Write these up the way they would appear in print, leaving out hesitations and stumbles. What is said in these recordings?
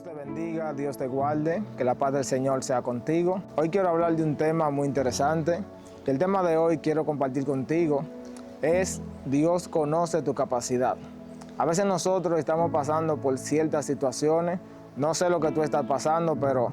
te bendiga, Dios te guarde, que la paz del Señor sea contigo. Hoy quiero hablar de un tema muy interesante. El tema de hoy quiero compartir contigo es Dios conoce tu capacidad. A veces nosotros estamos pasando por ciertas situaciones, no sé lo que tú estás pasando, pero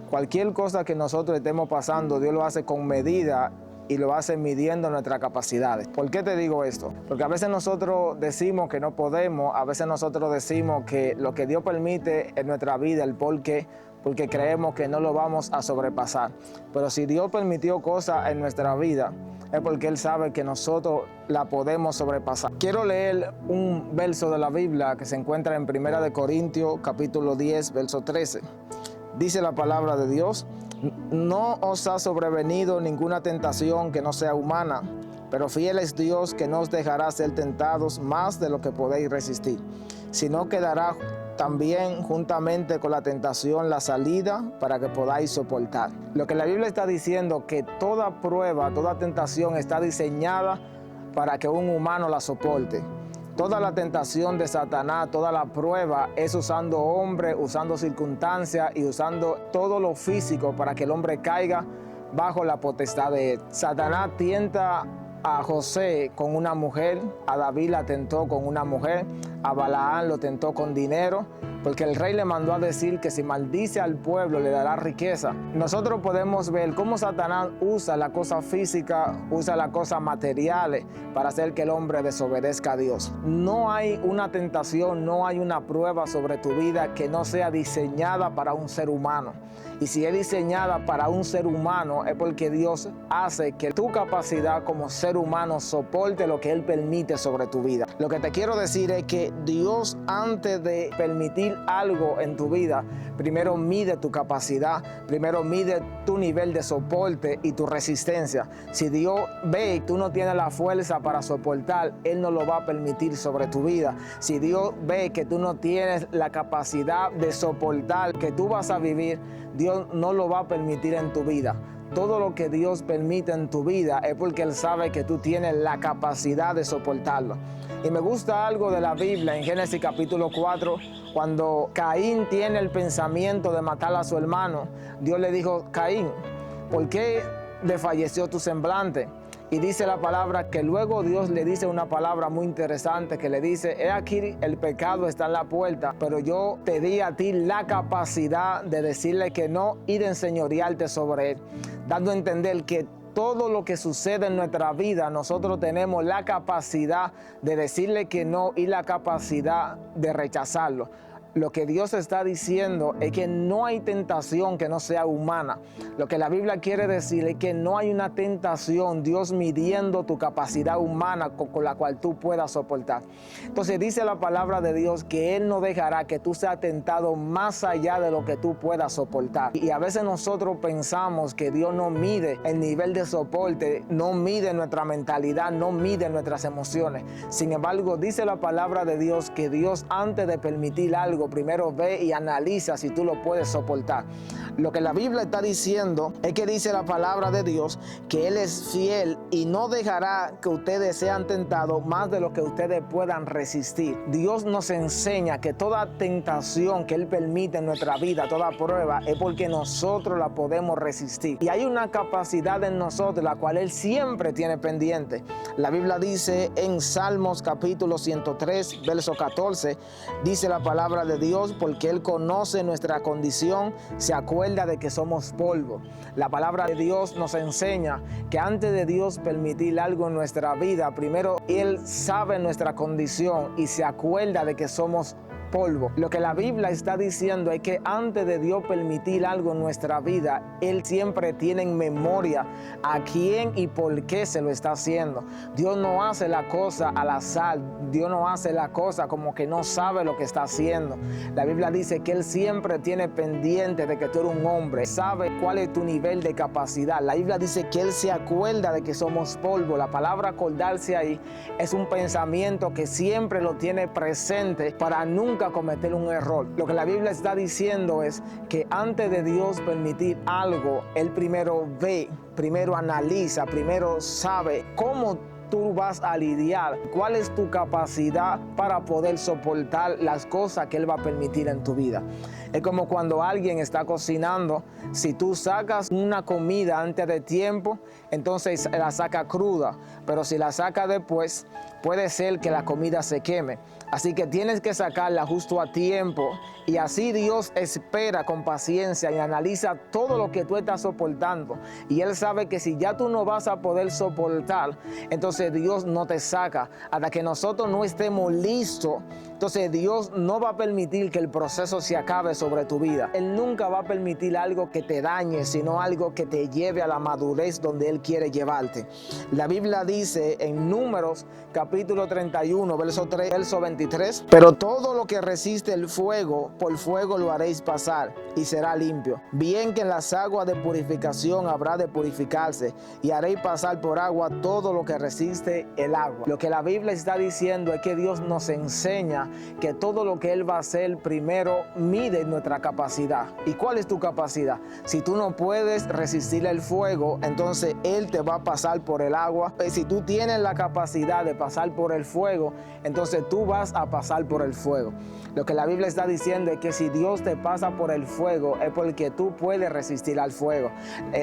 cualquier cosa que nosotros estemos pasando, Dios lo hace con medida y lo hace midiendo nuestras capacidades. ¿Por qué te digo esto? Porque a veces nosotros decimos que no podemos, a veces nosotros decimos que lo que Dios permite en nuestra vida, el por qué, porque creemos que no lo vamos a sobrepasar. Pero si Dios permitió cosas en nuestra vida, es porque Él sabe que nosotros la podemos sobrepasar. Quiero leer un verso de la Biblia que se encuentra en 1 Corintios, capítulo 10, verso 13. Dice la palabra de Dios: no os ha sobrevenido ninguna tentación que no sea humana, pero fiel es Dios, que no os dejará ser tentados más de lo que podéis resistir, sino que dará también juntamente con la tentación la salida para que podáis soportar. Lo que la Biblia está diciendo, que toda prueba, toda tentación está diseñada para que un humano la soporte. Toda la tentación de Satanás, toda la prueba es usando hombres, usando circunstancias y usando todo lo físico para que el hombre caiga bajo la potestad de él. Satanás tienta a José con una mujer, a David la tentó con una mujer, a Balaán lo tentó con dinero, porque el rey le mandó a decir que si maldice al pueblo le dará riqueza. Nosotros podemos ver cómo Satanás usa la cosa física, usa las cosas materiales para hacer que el hombre desobedezca a Dios. No hay una tentación, no hay una prueba sobre tu vida que no sea diseñada para un ser humano. Y si es diseñada para un ser humano, es porque Dios hace que tu capacidad como ser humano soporte lo que Él permite sobre tu vida. Lo que te quiero decir es que Dios, antes de permitir algo en tu vida, primero mide tu capacidad, primero mide tu nivel de soporte y tu resistencia. Si Dios ve que tú no tienes la fuerza para soportar, Él no lo va a permitir sobre tu vida. Si Dios ve que tú no tienes la capacidad de soportar que tú vas a vivir, Dios no lo va a permitir en tu vida. Todo lo que Dios permite en tu vida es porque Él sabe que tú tienes la capacidad de soportarlo. Y me gusta algo de la Biblia en Génesis capítulo 4, cuando Caín tiene el pensamiento de matar a su hermano. Dios le dijo: Caín, ¿por qué desfalleció tu semblante? Y dice la palabra que luego Dios le dice una palabra muy interesante, que le dice: he aquí el pecado está en la puerta, pero yo te di a ti la capacidad de decirle que no y de enseñorearte sobre él, dando a entender que todo lo que sucede en nuestra vida, nosotros tenemos la capacidad de decirle que no y la capacidad de rechazarlo. Lo que Dios está diciendo es que no hay tentación que no sea humana. Lo que la Biblia quiere decir es que no hay una tentación, Dios midiendo tu capacidad humana con la cual tú puedas soportar. Entonces dice la palabra de Dios que Él no dejará que tú seas tentado más allá de lo que tú puedas soportar. Y a veces nosotros pensamos que Dios no mide el nivel de soporte, no mide nuestra mentalidad, no mide nuestras emociones. Sin embargo, dice la palabra de Dios que Dios, antes de permitir algo, primero ve y analiza si tú lo puedes soportar. Lo que la Biblia está diciendo es que dice la palabra de Dios que Él es fiel y no dejará que ustedes sean tentados más de lo que ustedes puedan resistir. Dios nos enseña que toda tentación que Él permite en nuestra vida, toda prueba, es porque nosotros la podemos resistir. Y hay una capacidad en nosotros la cual Él siempre tiene pendiente. La Biblia dice en Salmos capítulo 103, verso 14, dice la palabra de Dios: porque Él conoce nuestra condición, se acuerda de que somos polvo. La palabra de Dios nos enseña que antes de Dios permitir algo en nuestra vida, primero Él sabe nuestra condición y se acuerda de que somos polvo. Lo que la Biblia está diciendo es que antes de Dios permitir algo en nuestra vida, Él siempre tiene en memoria a quién y por qué se lo está haciendo. Dios no hace la cosa al azar, Dios no hace la cosa como que no sabe lo que está haciendo. La Biblia dice que Él siempre tiene pendiente de que tú eres un hombre, sabe cuál es tu nivel de capacidad. La Biblia dice que Él se acuerda de que somos polvo. La palabra acordarse ahí es un pensamiento que siempre lo tiene presente para nunca cometer un error. Lo que la Biblia está diciendo es que antes de Dios permitir algo, Él primero ve, primero analiza, primero sabe cómo tú vas a lidiar, cuál es tu capacidad para poder soportar las cosas que Él va a permitir en tu vida. Es como cuando alguien está cocinando, si tú sacas una comida antes de tiempo, entonces la saca cruda, pero si la saca después, puede ser que la comida se queme. Así que tienes que sacarla justo a tiempo, y así Dios espera con paciencia y analiza todo lo que tú estás soportando. Y Él sabe que si ya tú no vas a poder soportar, entonces Dios no te saca hasta que nosotros no estemos listos. Entonces Dios no va a permitir que el proceso se acabe sobre tu vida. Él nunca va a permitir algo que te dañe, sino algo que te lleve a la madurez donde Él quiere llevarte. La Biblia dice en Números capítulo 31, verso 3, verso 23, pero todo lo que resiste el fuego, por fuego lo haréis pasar y será limpio. Bien que en las aguas de purificación habrá de purificarse, y haréis pasar por agua todo lo que resiste el agua. Lo que la Biblia está diciendo es que Dios nos enseña que todo lo que Él va a hacer primero mide nuestra capacidad. ¿Y cuál es tu capacidad? Si tú no puedes resistir el fuego, entonces Él te va a pasar por el agua. Si tú tienes la capacidad de pasar por el fuego, entonces tú vas a pasar por el fuego. Lo que la Biblia está diciendo es que si Dios te pasa por el fuego es porque tú puedes resistir al fuego.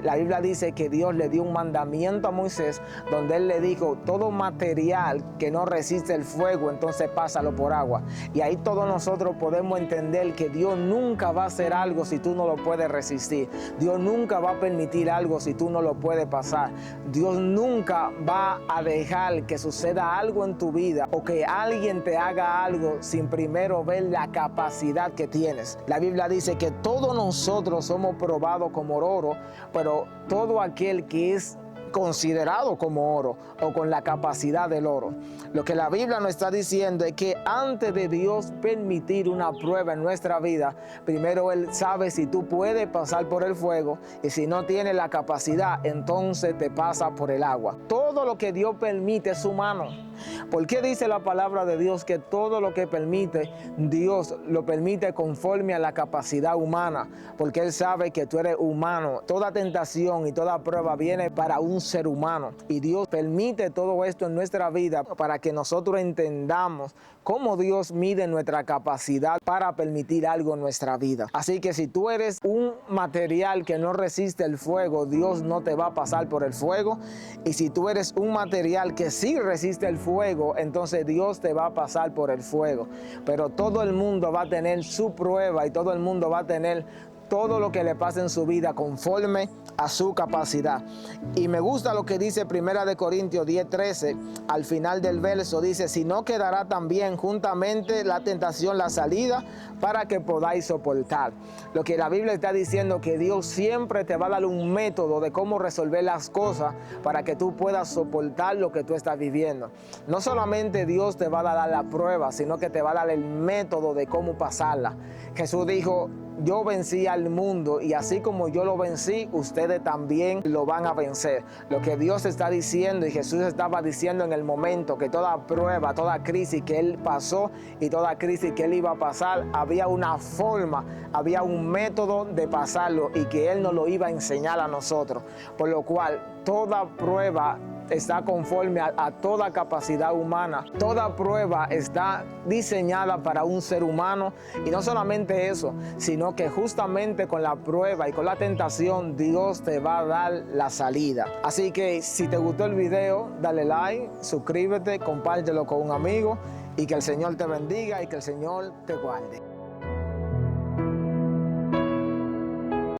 La Biblia dice que Dios le dio un mandamiento a Moisés donde Él le dijo: todo material que no resiste el fuego, entonces pásalo por agua. Y ahí todos nosotros podemos entender que Dios nunca va a hacer algo si tú no lo puedes resistir. Dios nunca va a permitir algo si tú no lo puedes pasar. Dios nunca va a dejar que suceda algo en tu vida o que alguien te haga algo sin primero ver la capacidad que tienes. La Biblia dice que todos nosotros somos probados como oro, pero todo aquel que es considerado como oro o con la capacidad del oro. Lo que la Biblia nos está diciendo es que antes de Dios permitir una prueba en nuestra vida, primero Él sabe si tú puedes pasar por el fuego, y si no tienes la capacidad, entonces te pasa por el agua. Todo lo que Dios permite es humano. ¿Por qué dice la palabra de Dios que todo lo que permite, Dios lo permite conforme a la capacidad humana? Porque Él sabe que tú eres humano. Toda tentación y toda prueba viene para un ser humano, y Dios permite todo esto en nuestra vida para que nosotros entendamos cómo Dios mide nuestra capacidad para permitir algo en nuestra vida. Así que si tú eres un material que no resiste el fuego, Dios no te va a pasar por el fuego. Y si tú eres un material que sí resiste el fuego, entonces Dios te va a pasar por el fuego. Pero todo el mundo va a tener su prueba, y todo el mundo va a tener todo lo que le pasa en su vida conforme a su capacidad. Y me gusta lo que dice 1 Corintios 10:13, al final del verso dice: si no, quedará también juntamente la tentación, la salida, para que podáis soportar. Lo que la Biblia está diciendo, que Dios siempre te va a dar un método de cómo resolver las cosas para que tú puedas soportar lo que tú estás viviendo. No solamente Dios te va a dar la prueba, sino que te va a dar el método de cómo pasarla. Jesús dijo: yo vencí al mundo, y así como yo lo vencí, ustedes también lo van a vencer. Lo que Dios está diciendo, y Jesús estaba diciendo en el momento, que toda prueba, toda crisis que Él pasó y toda crisis que Él iba a pasar, había una forma, había un método de pasarlo, y que Él nos lo iba a enseñar a nosotros. Por lo cual, toda prueba está conforme a toda capacidad humana. Toda prueba está diseñada para un ser humano, y no solamente eso, sino que justamente con la prueba y con la tentación, Dios te va a dar la salida. Así que si te gustó el video, dale like, suscríbete, compártelo con un amigo, y que el Señor te bendiga y que el Señor te guarde.